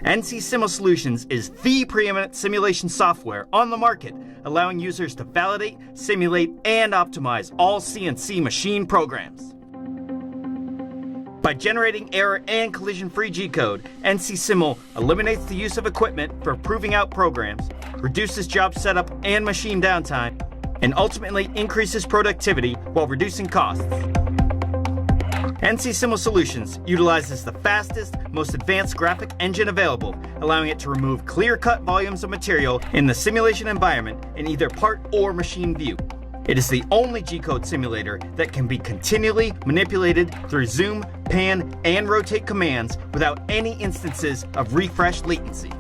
NC Simulsolutions is the preeminent simulation software on the market, allowing users to validate, simulate, and optimize all CNC machine programs. By generating error and collision-free G-code, NC Simul eliminates the use of equipment for proving out programs, reduces job setup and machine downtime, and ultimately increases productivity while reducing costs. NC Simulsolutions utilizes the fastest, most advanced graphic engine available, allowing it to remove clear-cut volumes of material in the simulation environment in either part or machine view. It is the only G-code simulator that can be continually manipulated through zoom, pan, and rotate commands without any instances of refresh latency.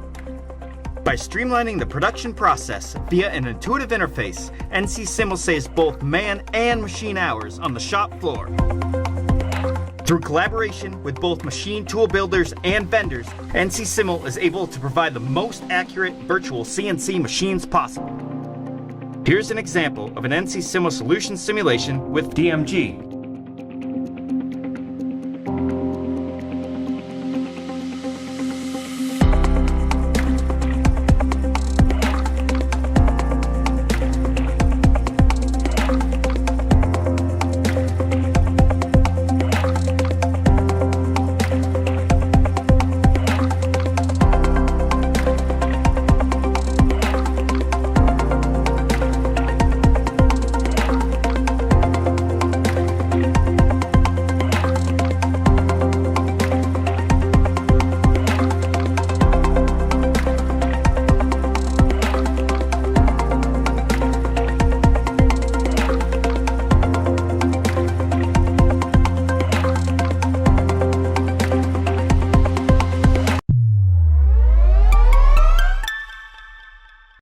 By streamlining the production process via an intuitive interface, NC Simul saves both man and machine hours on the shop floor. Through collaboration with both machine tool builders and vendors, NC Simul is able to provide the most accurate virtual CNC machines possible. Here's an example of an NC Simulsolutions simulation with DMG.